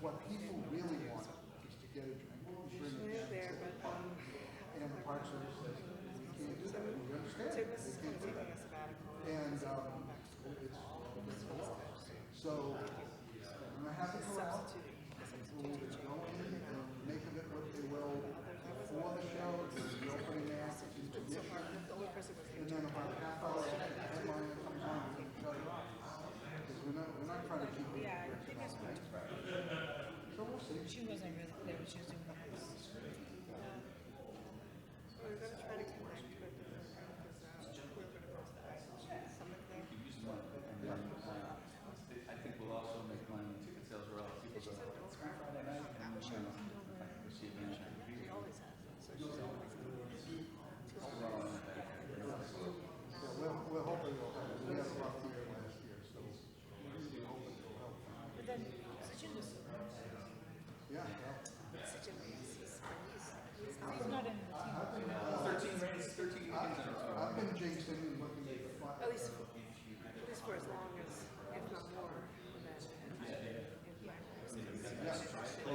what people really want is to get a drink, bring it there, in, but and the Park Service says, we can't do that, we understand, so they this is can't do taking that. a sabbatical. And it's a law. So, I'm gonna have to go out, we'll go in and make of it what they will before the show, the opening act, intermission, and then about a half hour after the headliner comes on, we're gonna shut it off. Because we're not trying to keep it. Yeah, I think it's much better. So we'll see. She wasn't really there, but she was doing the house. We're going to try to connect with the because we're going to go to the summit there. I think we'll also make money in ticket sales or else people go Friday night and receive an interview. She always has it, so she's always We're hoping it'll help. We had a rough year last year, so we're hoping it'll help. But then, Sachin was, Yeah, well, he's not in the team. 13 races, 13 games. I've been jinxing and looking at the front. at least for as long as, if not more, than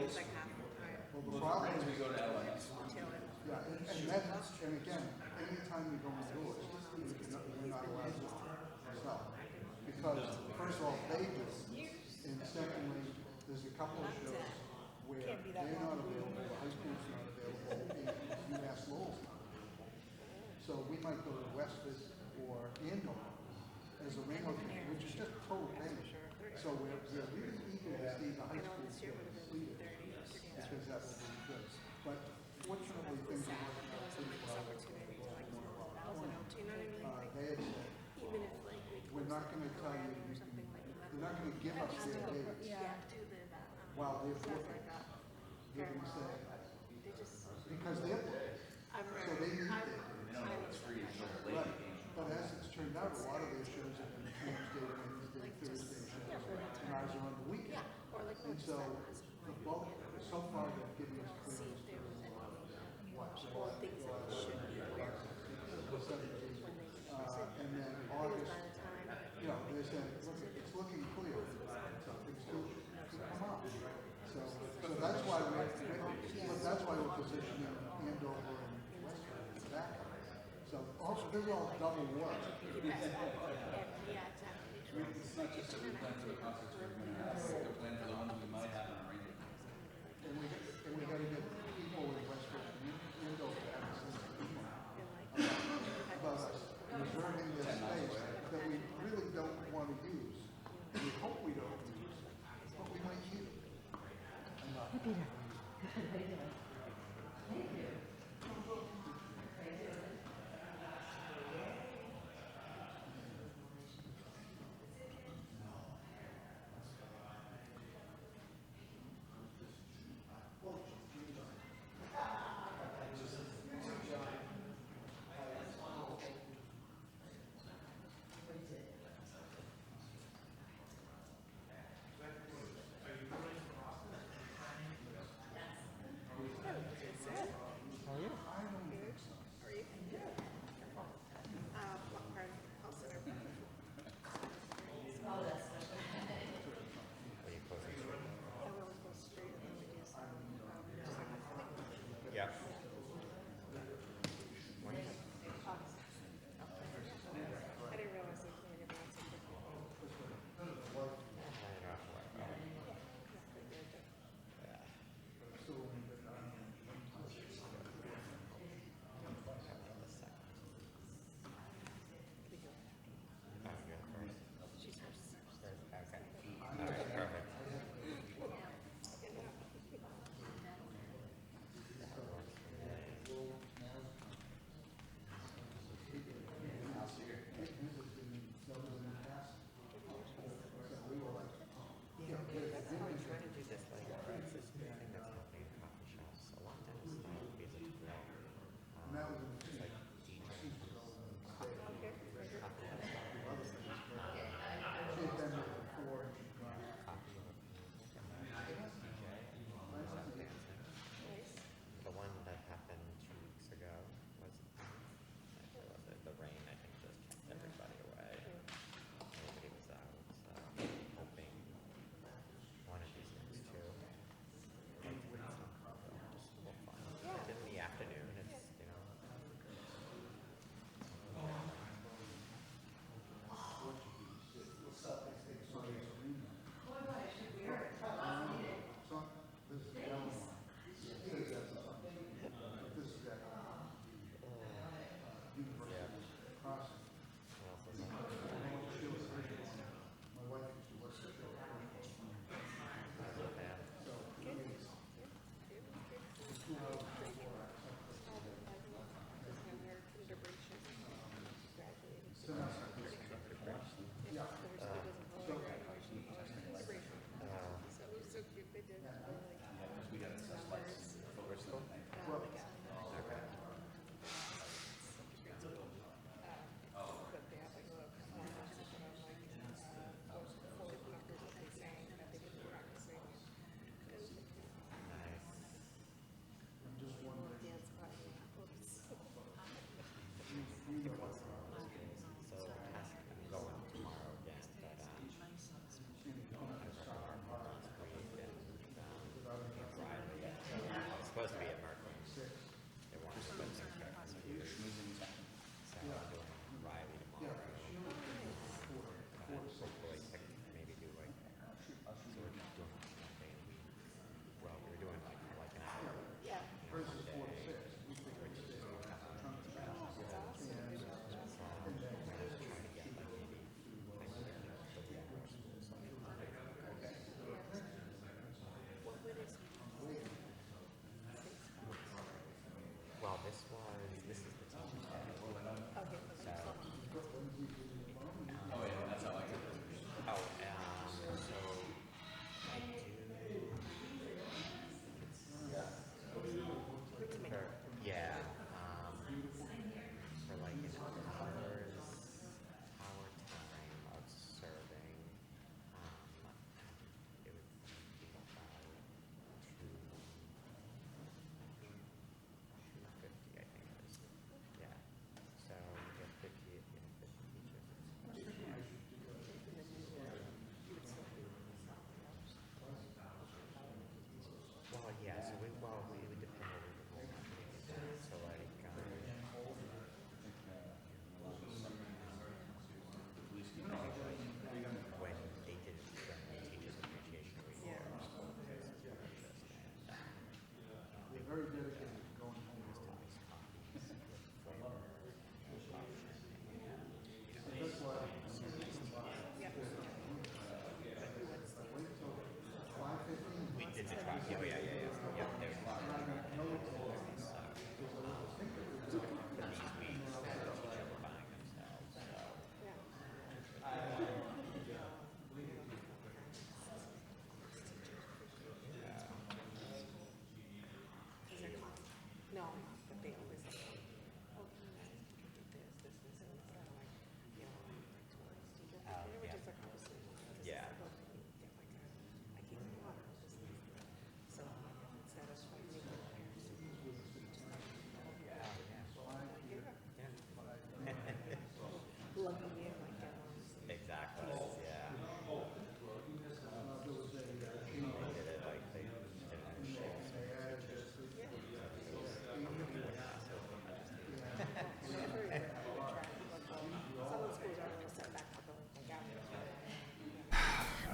it's like half the time. Well, the problem is, We go to LA. yeah, and again, anytime you go indoors, you're not allowed to sell. Because, first of all, they do, and secondly, there's a couple of shows where they're not available, the high school's not available, and UMass Lowell's not available. So we might go to Westford or Andover as a ring opening, which is just total pain. So we're really eager to see the high school get completed, because that will be good. But fortunately, things are working out pretty well. They had said, Even if like we're not gonna tell you, they're not gonna give us their dates while they're booking. They're gonna say, because they're booked, so they need their dates. Right, but as it's turned out, a lot of their shows have been Tuesday, Wednesday, Thursday shows, and ours are on the weekend. And so, the bulk, so far, they've given us clearance to, what, July, and then August, you know, they said, look, it's looking clear, something still could come up. So that's why we're positioning Andover and Westford exactly. So also, this is all double work. It's not just that we plan for the concerts we're going to have, we plan for the ones we might have in our radio. And we gotta get people in Westford and Andover to have a sense of humor about us reserving this space that we really don't want to use. We hope we don't use, but we might use it.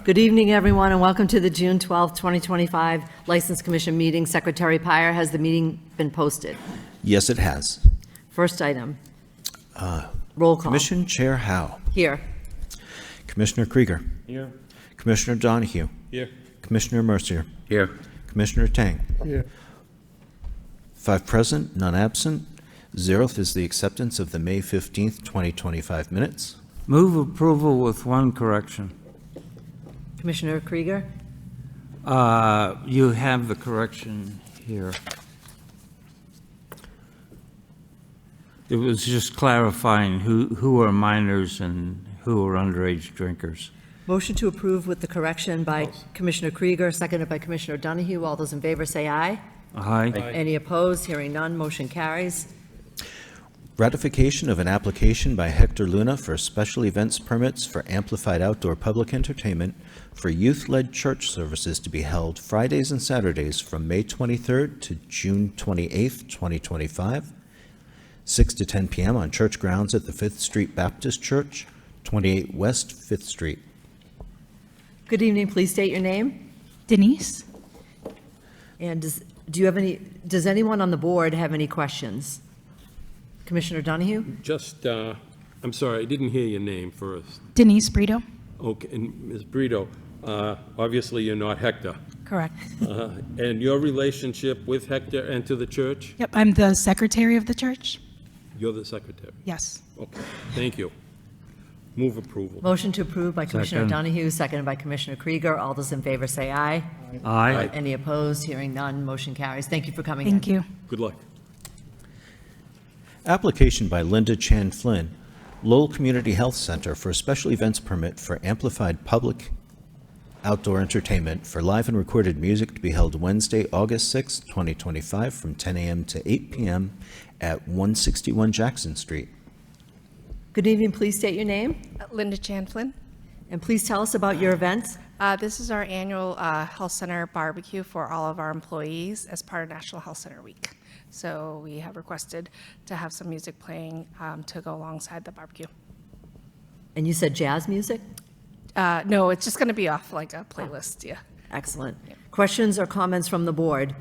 Good evening, everyone, and welcome to the June 12th, 2025 License Commission meeting. Secretary Pyer, has the meeting been posted? Yes, it has. First item. Roll call. Commission Chair Howe. Here. Commissioner Krieger. Here. Commissioner Donahue. Here. Commissioner Mercier. Here. Commissioner Tang. Here. 5 present, none absent. 0th is the acceptance of the May 15th, 2025 minutes. Move approval with one correction. Commissioner Krieger? You have the correction here. It was just clarifying who are minors and who are underage drinkers. Motion to approve with the correction by Commissioner Krieger, seconded by Commissioner Donahue. All those in favor say aye. Aye. Any opposed? Hearing none, motion carries. Ratification of an application by Hector Luna for special events permits for amplified outdoor public entertainment for youth-led church services to be held Fridays and Saturdays from May 23rd to June 28th, 2025, 6 to 10 p.m. on church grounds at the 5th Street Baptist Church, 28 West 5th Street. Good evening, please state your name. Denise? And does anyone on the board have any questions? Commissioner Donahue? Just, I'm sorry, I didn't hear your name first. Denise Brito? Okay, and Ms. Brito, obviously you're not Hector. Correct. And your relationship with Hector and to the church? Yep, I'm the secretary of the church. You're the secretary. Yes. Okay, thank you. Move approval. Motion to approve by Commissioner Second. Donahue, seconded by Commissioner Krieger. All those in favor say aye. Aye. Any opposed? Hearing none, motion carries. Thank you for coming in. Thank you. Good luck. Application by Linda Chan Flynn, Lowell Community Health Center for a special events permit for amplified public outdoor entertainment for live and recorded music to be held Wednesday, August 6, 2025 from 10 a.m. to 8 p.m. at 161 Jackson Street. Good evening, please state your name, Linda Chanflin. and please tell us about your events. This is our annual Health Center barbecue for all of our employees as part of National Health Center Week. So we have requested to have some music playing to go alongside the barbecue. And you said jazz music? No, it's just going to be off like a playlist, yeah. Excellent. Questions or comments from the board?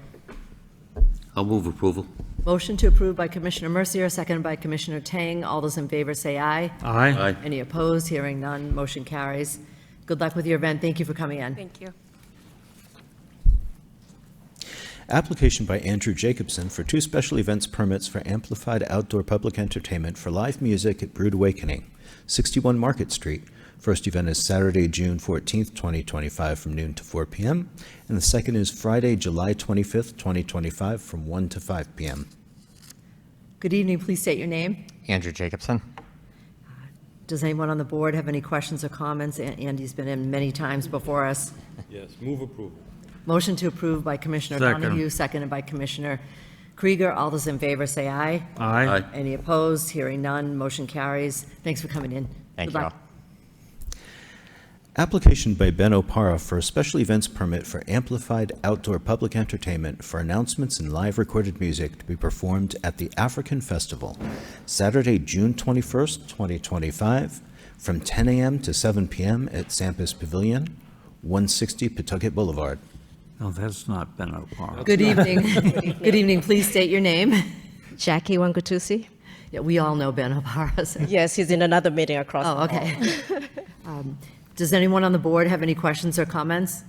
I'll move approval. Motion to approve by Commissioner Mercier, seconded by Commissioner Tang. All those in favor say aye. Aye. Any opposed? Hearing none, motion carries. Good luck with your event. Thank you for coming in. Thank you. Application by Andrew Jacobson for 2 special events permits for amplified outdoor public entertainment for live music at Brood Awakening, 61 Market Street. First event is Saturday, June 14th, 2025 from noon to 4 p.m. And the second is Friday, July 25th, 2025 from 1 to 5 p.m. Good evening, please state your name. Andrew Jacobson. Does anyone on the board have any questions or comments? Andy's been in many times before us. Yes, move approval. Motion to approve by Commissioner Second. Donahue, seconded by Commissioner Krieger. All those in favor say aye. Aye. Any opposed? Hearing none, motion carries. Thanks for coming in. Thank Good you luck. all. Application by Ben Opara for a special events permit for amplified outdoor public entertainment for announcements and live recorded music to be performed at the African Festival, Saturday, June 21st, 2025, from 10 a.m. to 7 p.m. at Sampis Pavilion, 160 Pawtucket Boulevard. No, that's not Ben Opara. Good evening. Good evening. Please state your name. Jackie Wangutusi. Yeah, we all know Ben Opara. so- Yes, he's in another meeting across the Oh, hall. okay. Does anyone on the board have any questions or comments?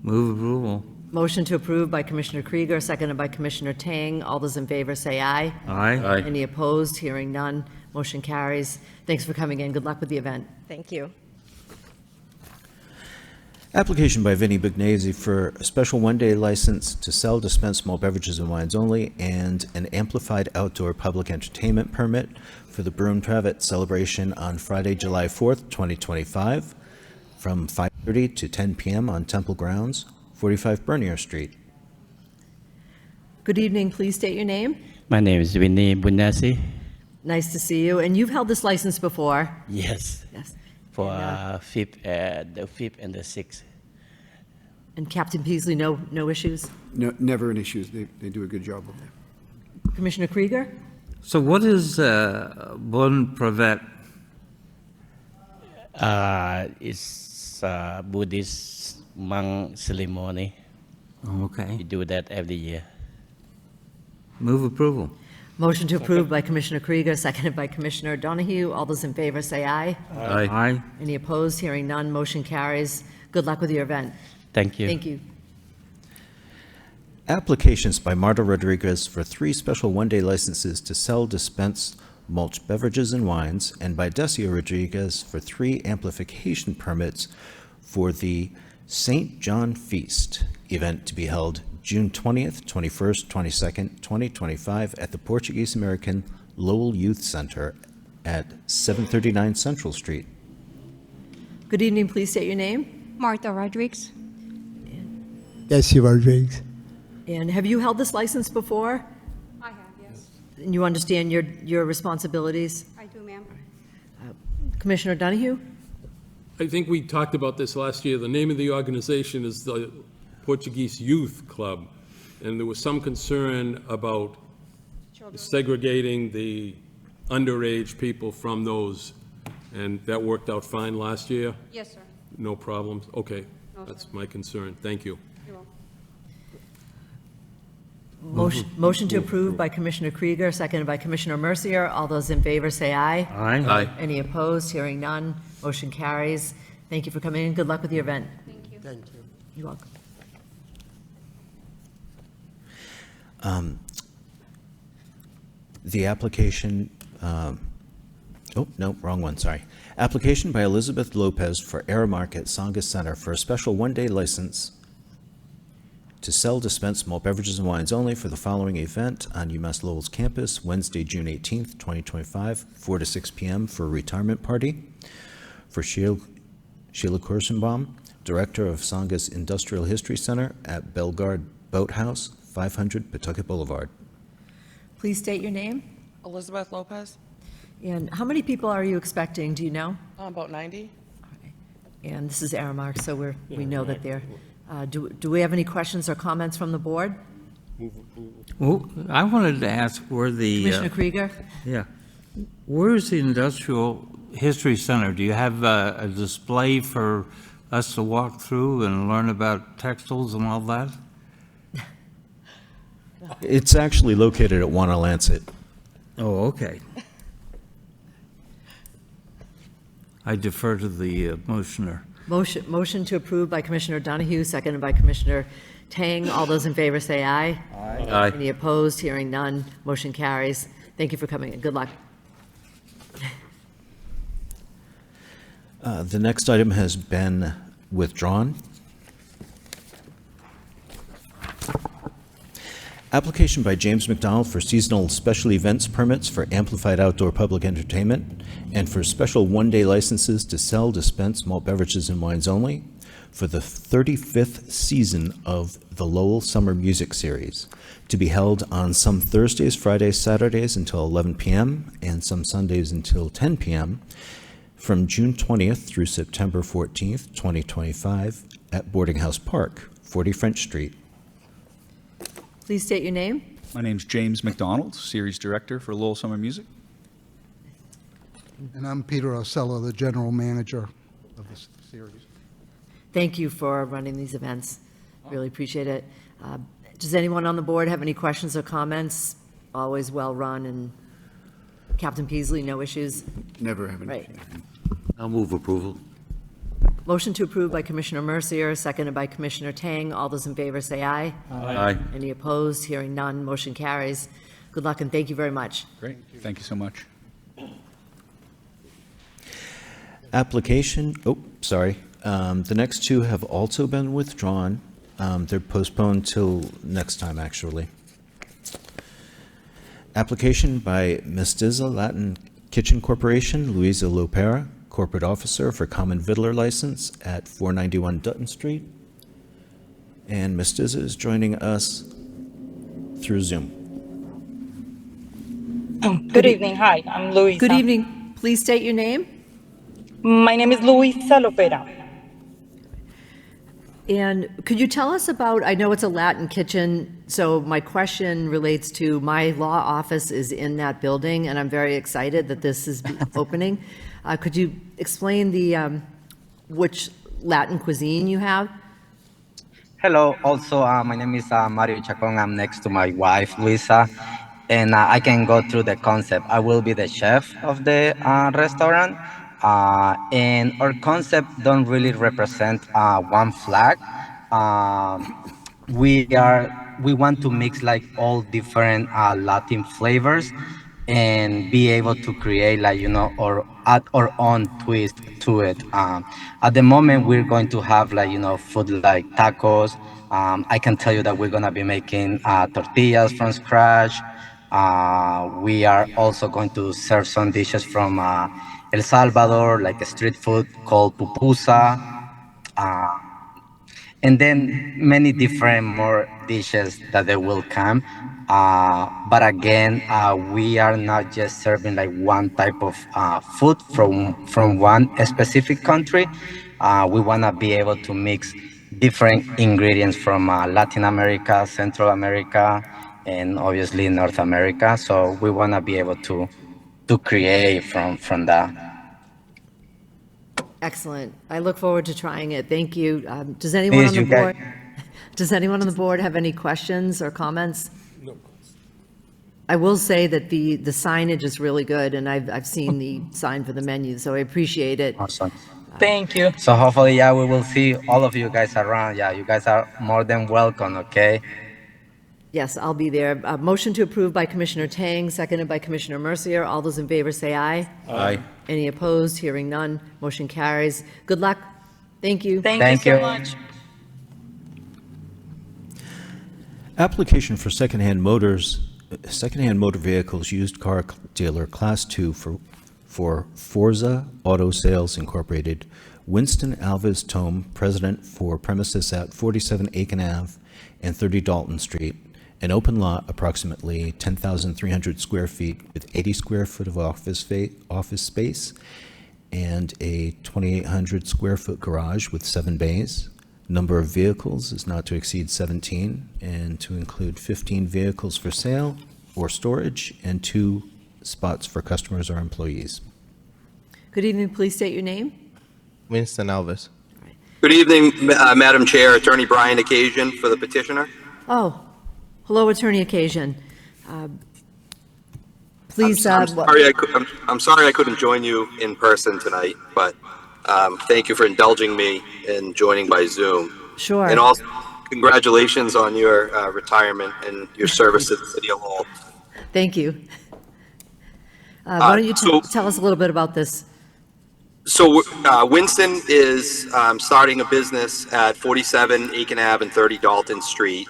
Move approval. Motion to approve by Commissioner Krieger, seconded by Commissioner Tang. All those in favor say aye. Aye. Any opposed? Hearing none, motion carries. Thanks for coming in. Good luck with the event. Thank you. Application by Vinnie Bugnesi for a special one-day license to sell, dispense small beverages and wines only, and an amplified outdoor public entertainment permit for the Broom Travet celebration on Friday, July 4th, 2025, from 5:30 to 10 p.m. on Temple Grounds, 45 Bernier Street. Good evening. Please state your name. My name is Vinny Bunasi. Nice to see you. And you've held this license before? Yes, Yes. for And, the fifth and the 6th. And Captain Peasley, no issues? No, never an issue. They do a good job of that. Commissioner Krieger? So what is Bon Pravet? It's Buddhist monk ceremony. Okay. We do that every year. Move approval. Motion to approve by Commissioner Krieger, seconded by Commissioner Donahue. All those in favor say aye. Aye. Any opposed? Hearing none, motion carries. Good luck with your event. Thank you. Thank you. Applications by Marta Rodriguez for 3 special one-day licenses to sell, dispense malt beverages and wines, and by Decio Rodriguez for 3 amplification permits for the St. John Feast event to be held June 20th, 21st, 22nd, 2025 at the Portuguese American Lowell Youth Center at 739 Central Street. Good evening, please state your name. Martha Rodriguez. Decio Rodriguez. And have you held this license before? I have, yes. And you understand your responsibilities? I do, ma'am. Commissioner Donahue? I think we talked about this last year. The name of the organization is the Portuguese Youth Club, and there was some concern about segregating the underage people from those, and that worked out fine last year? Yes, sir. No problems? Okay, No, that's sir. my concern. Thank you. You're welcome. Motion to approve by Commissioner Krieger, seconded by Commissioner Mercier. All those in favor say aye. Aye. Any opposed? Hearing none, motion carries. Thank you for coming in. Good luck with your event. Thank you. Thank you. You're welcome. The application, oh, no, wrong one, sorry. Application by Elizabeth Lopez for Aramark at Sangha Center for a special one-day license to sell, dispense malt beverages and wines only for the following event on UMass Lowell's campus, Wednesday, June 18th, 2025, 4 to 6 p.m. for a retirement party. For Sheila Korsenbaum, Director of Sangha's Industrial History Center at Bellegarde Boathouse, 500 Pawtucket Boulevard. Please state your name. Elizabeth Lopez, And how many people are you expecting? Do you know? about 90. And this is Aramark, so we know that they're, do we have any questions or comments from the board? Well, I wanted to ask where the, Commissioner Krieger? yeah, where is the Industrial History Center? Do you have a display for us to walk through and learn about textiles and all that? It's actually located at Wanna-Lancet. Oh, okay. I defer to the motioner. Motion to approve by Commissioner Donahue, seconded by Commissioner Tang. All those in favor say aye. Aye. Any opposed? Hearing none, motion carries. Thank you for coming in. Good luck. The next item has been withdrawn. Application by James McDonald for seasonal special events permits for amplified outdoor public entertainment and for special one-day licenses to sell, dispense malt beverages and wines only for the 35th season of the Lowell Summer Music Series, to be held on some Thursdays, Fridays, Saturdays until 11 p.m. and some Sundays until 10 p.m. from June 20th through September 14th, 2025 at Boarding House Park, 40 French Street. Please state your name. My name's James McDonald, Series Director for Lowell Summer Music. And I'm Peter Osello, the general manager of this series. Thank you for running these events. Really appreciate it. Does anyone on the board have any questions or comments? Always well-run, and Captain Peasley, no issues? Never have any. Right. I'll move approval. Motion to approve by Commissioner Mercier, seconded by Commissioner Tang. All those in favor say aye. Aye. Any opposed? Hearing none, motion carries. Good luck, and thank you very much. Great, thank you so much. Application, the next two have also been withdrawn. They're postponed till next time, actually. Application by Mestiza Latin Kitchen Corporation, Luisa Lopera, Corporate Officer for Common Vittler License at 491 Dutton Street. And Mestiza is joining us through Zoom. Good evening. Hi, I'm Luisa. Good evening. Please state your name. My name is Luisa Lopera. And could you tell us about, I know it's a Latin kitchen, so my question relates to, my law office is in that building, and I'm very excited that this is opening. Could you explain the, which Latin cuisine you have? Hello. Also, my name is Mario Chacon. I'm next to my wife, Luisa, and I can go through the concept. I will be the chef of the restaurant, and our concept don't really represent one flag. Um, we want to mix like all different Latin flavors and be able to create like or add our own twist to it. At the moment we're going to have like food like tacos. I can tell you that we're going to be making tortillas from scratch. We are also going to serve some dishes from El Salvador, like a street food called pupusa, uh, and then many different more dishes that they will come. But again, we are not just serving like one type of food from one specific country. We want to be able to mix different ingredients from Latin America, Central America, and obviously North America. So we want to be able to create from that. Excellent. I look forward to trying it. Thank you. Does anyone Please, on the you guys- board, does anyone on the board have any questions or comments? No. I will say that the signage is really good, and I've seen the sign for the menu, so I appreciate it. Awesome. Thank you. So hopefully, yeah, we will see all of you guys around. Yeah, you guys are more than welcome, okay? Yes, I'll be there. Motion to approve by Commissioner Tang, seconded by Commissioner Mercier. All those in favor say aye. Aye. Any opposed? Hearing none. Motion carries. Good luck. Thank you. Thank you so much. Application for secondhand motor vehicles used car dealer Class 2 for Forza Auto Sales Incorporated. Winston Alves Tome, president for premises at 47 Aiken Ave and 30 Dalton Street. An open lot, approximately 10,300 square feet, with 80 square foot of office space and a 2,800 square foot garage with 7 bays. Number of vehicles is not to exceed 17 and to include 15 vehicles for sale or storage and 2 spots for customers or employees. Good evening. Please state your name. Winston Alves. Good evening, Madam Chair. Attorney Brian Occasion for the petitioner. Oh, hello, Attorney Occasion. Please. I'm sorry I couldn't join you in person tonight, but thank you for indulging me in joining by Zoom. Sure. And also, congratulations on your retirement and your service to the City of Lowell. Thank you. Why don't you tell us a little bit about this? So Winston is starting a business at 47 Aiken Ave and 30 Dalton Street.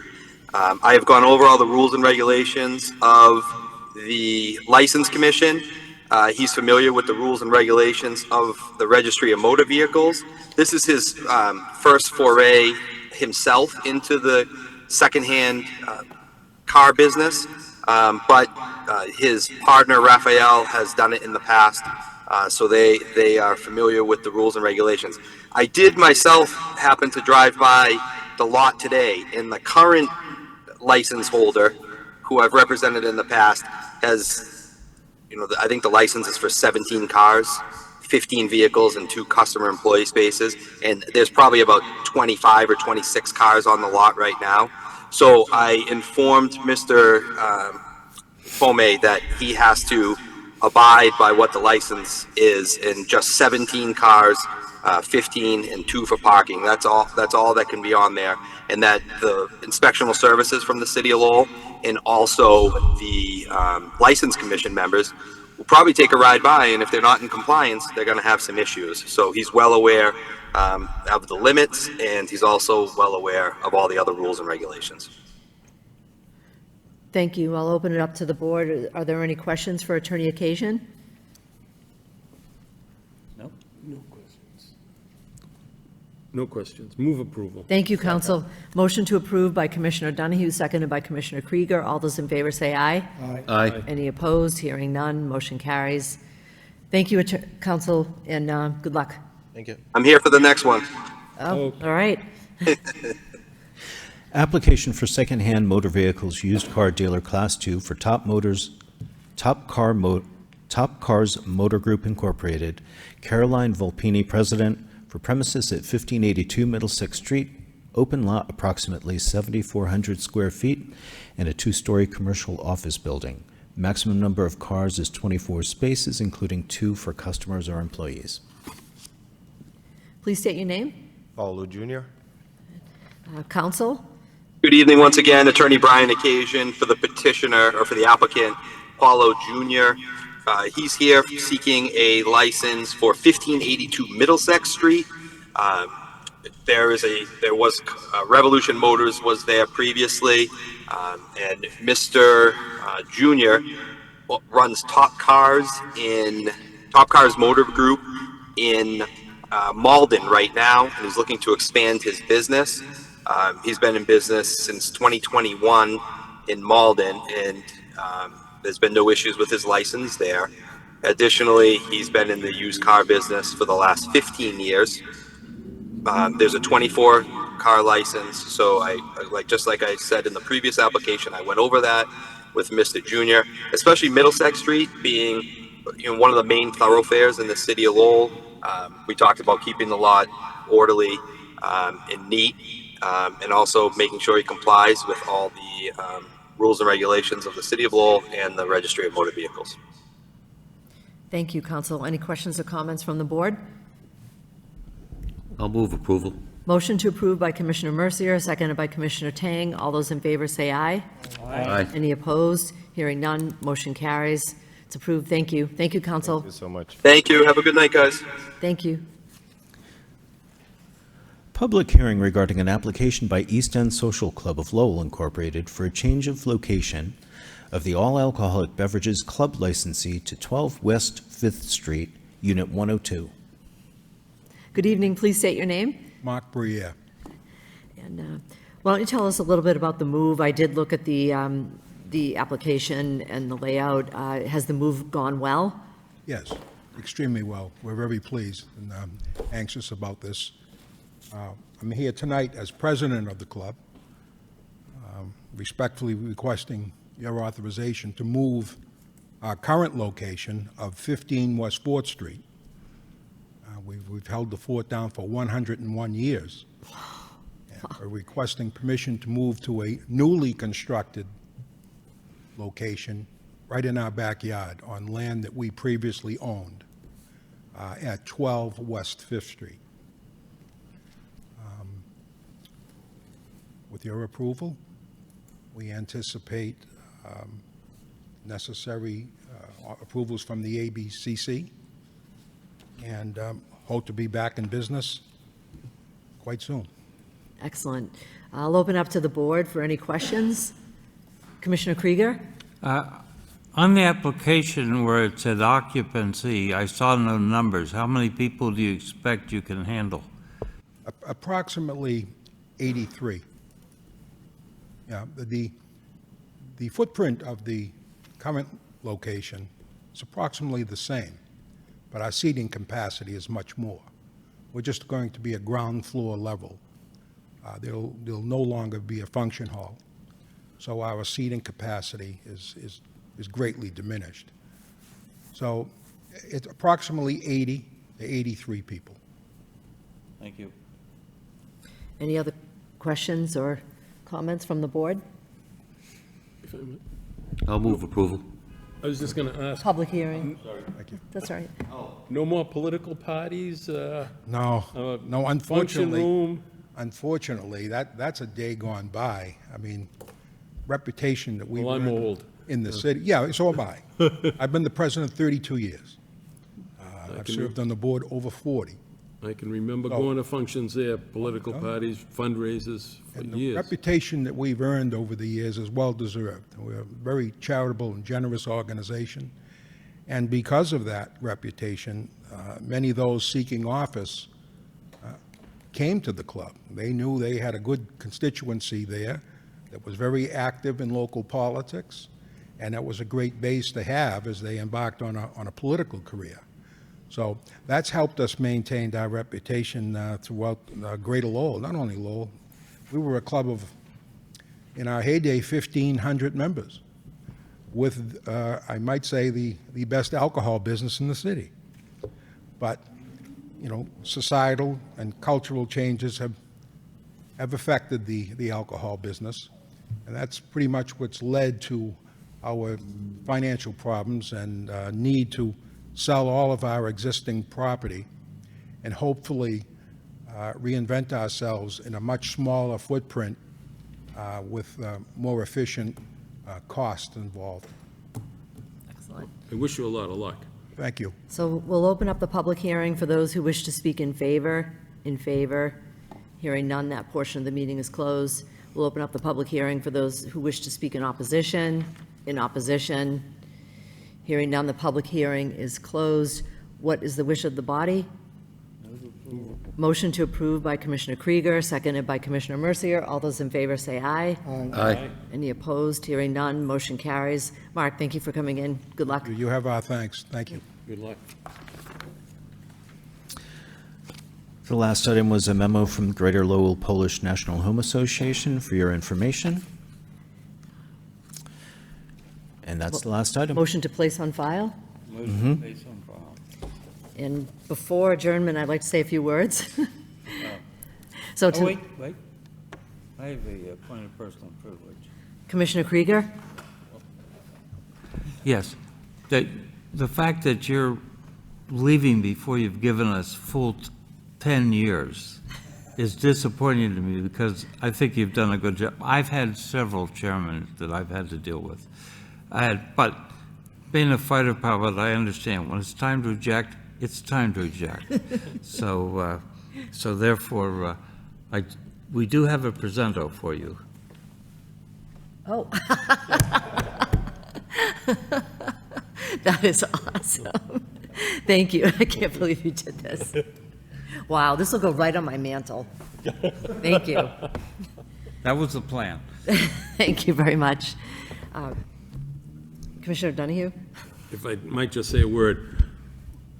I have gone over all the rules and regulations of the License Commission. He's familiar with the rules and regulations of the Registry of Motor Vehicles. This is his first foray himself into the secondhand car business, but his partner Raphael has done it in the past. So they are familiar with the rules and regulations. I did myself happen to drive by the lot today, and the current license holder, who I've represented in the past, has, I think the license is for 17 cars, 15 vehicles, and 2 customer employee spaces, and there's probably about 25 or 26 cars on the lot right now. So I informed Mr. Fome that he has to abide by what the license is, in just 17 cars, 15 and 2 for parking. That's all that can be on there. And that the inspectional services from the City of Lowell and also the License Commission members will probably take a ride by, and if they're not in compliance, they're going to have some issues. So he's well aware of the limits, and he's also well aware of all the other rules and regulations. Thank you. I'll open it up to the board. Are there any questions for Attorney Occasion? No questions. No questions. Move approval. Thank you, Counsel. Motion to approve by Commissioner Donahue, seconded by Commissioner Krieger. All those in favor say aye. Aye. Aye. Any opposed? Hearing none. Motion carries. Thank you, Counsel, and good luck. Thank you. I'm here for the next one. Oh, all right. Application for secondhand motor vehicles used car dealer Class 2 for Top Cars Motor Group Incorporated. Caroline Volpini, president for premises at 1582 Middlesex Street, open lot approximately 7,400 square feet, and a two-story commercial office building. Maximum number of cars is 24 spaces, including 2 for customers or employees. Please state your name. Paulo Jr. Counsel? Good evening once again, Attorney Brian Occasion for the petitioner, or for the applicant, Paulo Jr. He's here seeking a license for 1582 Middlesex Street. There was Revolution Motors was there previously, and Mr. Jr. runs Top Cars Motor Group in Malden right now, and he's looking to expand his business. He's been in business since 2021 in Malden, and there's been no issues with his license there. Additionally, he's been in the used car business for the last 15 years. There's a 24 car license, so just like I said in the previous application, I went over that with Mr. Jr., especially Middlesex Street being one of the main thoroughfares in the city of Lowell. We talked about keeping the lot orderly and neat, and also making sure he complies with all the rules and regulations of the city of Lowell and the Registry of Motor Vehicles. Thank you, Counsel. Any questions or comments from the board? I'll move approval. Motion to approve by Commissioner Mercier, seconded by Commissioner Tang. All those in favor say aye. Aye. Any opposed? Hearing none, motion carries. It's approved. Thank you. Thank you, Counsel. Thank you so much. Thank you. Have a good night, guys. Thank you. Public hearing regarding an application by East End Social Club of Lowell Incorporated for a change of location of the all-alcoholic beverages club licensee to 12 West 5th Street, Unit 102. Good evening. Please state your name. Mark Briere. And why don't you tell us a little bit about the move? I did look at the application and the layout. Has the move gone well? Yes, extremely well. We're very pleased and anxious about this. I'm here tonight as president of the club, respectfully requesting your authorization to move our current location of 15 West 4th Street. We've held the fort down for 101 years. And we're requesting permission to move to a newly constructed location right in our backyard on land that we previously owned at 12 West 5th Street. With your approval, we anticipate necessary approvals from the ABCC and hope to be back in business quite soon. Excellent. I'll open up to the board for any questions. Commissioner Krieger? On the application where it said occupancy, I saw no numbers. How many people do you expect you can handle? Approximately 83. Yeah, the footprint of the current location is approximately the same, but our seating capacity is much more. We're just going to be a ground floor level. There'll no longer be a function hall, so our seating capacity is greatly diminished. So it's approximately 80 to 83 people. Thank you. Any other questions or comments from the board? I'll move approval. I was just going to ask, Public hearing. Thank you. That's all right. no more political parties? No, Function unfortunately. room? Unfortunately, that's a day gone by. I mean, reputation that we Well, I'm earned old. in the city. Yeah, so am I. I've been the president 32 years. I've can served on the board over 40. I can remember Oh. going to functions there, political parties, fundraisers for And the years. reputation that we've earned over the years is well-deserved. We're a very charitable and generous organization. And because of that reputation, many of those seeking office came to the club. They knew they had a good constituency there that was very active in local politics, and that was a great base to have as they embarked on a political career. So that's helped us maintain our reputation throughout Greater Lowell, not only Lowell. We were a club of, in our heyday, 1,500 members with, I might say, the best alcohol business in the city. But societal and cultural changes have affected the alcohol business, and that's pretty much what's led to our financial problems and need to sell all of our existing property and hopefully reinvent ourselves in a much smaller footprint with more efficient cost involved. Excellent. I wish you a lot of luck. Thank you. So we'll open up the public hearing for those who wish to speak in favor. In favor. Hearing none, that portion of the meeting is closed. We'll open up the public hearing for those who wish to speak in opposition. In opposition. Hearing none, the public hearing is closed. What is the wish of the body? Motion to approve by Commissioner Krieger, seconded by Commissioner Mercier. All those in favor say aye. Aye. Any opposed? Hearing none, motion carries. Mark, thank you for coming in. Good luck. You have our thanks. Thank you. Good luck. The last item was a memo from Greater Lowell Polish National Home Association for your information. And that's the last item. Motion to place on file. Motion based on file. And before adjournment, I'd like to say a few words. So Oh, to wait. I have a point of personal privilege. Commissioner Krieger? Yes. The fact that you're leaving before you've given us full 10 years is disappointing to me because I think you've done a good job. I've had several chairmen that I've had to deal with. But being a fighter pilot, I understand when it's time to eject, it's time to eject. So therefore, we do have a presento for you. Oh. That is awesome. Thank you. I can't believe you did this. Wow, this will go right on my mantle. Thank you. That was the plan. Thank you very much. Commissioner Donahue? If I might just say a word,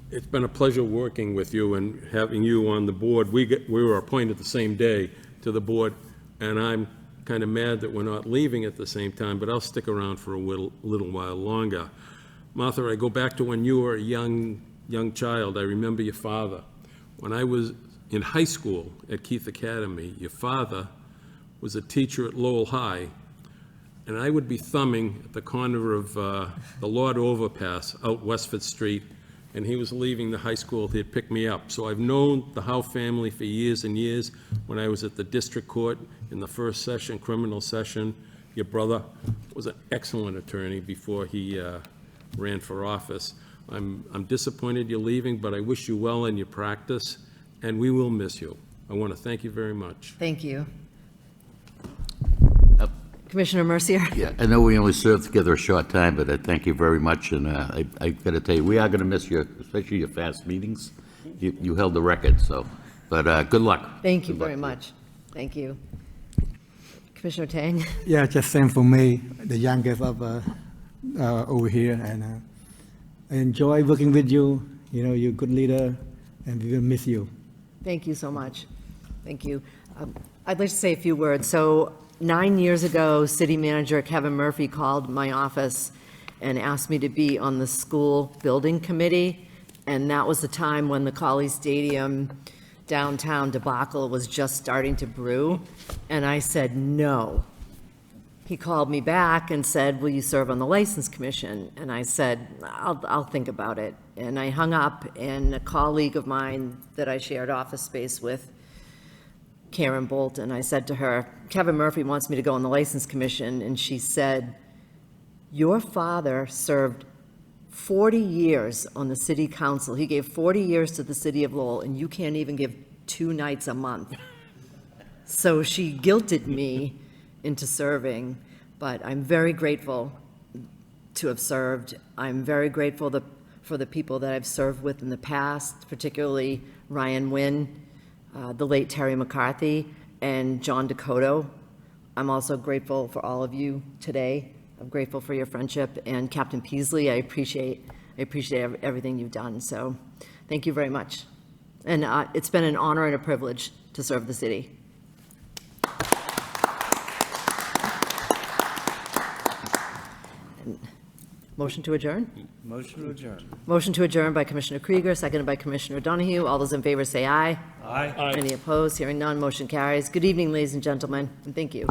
it's been a pleasure working with you and having you on the board. We were appointed the same day to the board, and I'm kind of mad that we're not leaving at the same time, but I'll stick around for a little while longer. Martha, I go back to when you were a young child. I remember your father. When I was in high school at Keith Academy, your father was a teacher at Lowell High, and I would be thumbing at the corner of the Lord Overpass out Westford Street, and he was leaving the high school. He'd pick me up. So I've known the Howe family for years and years. When I was at the district court in the first session, criminal session, your brother was an excellent attorney before he ran for office. I'm disappointed you're leaving, but I wish you well in your practice, and we will miss you. I want to thank you very much. Thank you. Commissioner Mercier? Yeah, I know we only served together a short time, but I thank you very much, and I got to tell you, we are going to miss you, especially your fast meetings. You held the record, so, but good luck. Thank you very much. Thank you. Commissioner Tang? Yeah, just same for me, the youngest of over here, and I enjoy working with you. You know, you're a good leader, and we will miss you. Thank you so much. Thank you. I'd like to say a few words. So 9 years ago, City Manager Kevin Murphy called my office and asked me to be on the school building committee, and that was the time when the Colley Stadium downtown debacle was just starting to brew, and I said no. He called me back and said, will you serve on the License Commission? And I said, I'll think about it. And I hung up, and a colleague of mine that I shared office space with, Karen Bolton, I said to her, Kevin Murphy wants me to go on the License Commission, and she said, your father served 40 years on the city council. He gave 40 years to the city of Lowell, and you can't even give 2 nights a month. So she guilted me into serving, but I'm very grateful to have served. I'm very grateful for the people that I've served with in the past, particularly Ryan Wynn, the late Terry McCarthy, and John Dakota. I'm also grateful for all of you today. I'm grateful for your friendship, and Captain Peasley, I appreciate everything you've done. So thank you very much. And it's been an honor and a privilege to serve the city. And Motion to adjourn? Motion to adjourn. Motion to adjourn by Commissioner Krieger, seconded by Commissioner Donahue. All those in favor say aye. Aye. Any opposed? Hearing none, motion carries. Good evening, ladies and gentlemen, and thank you.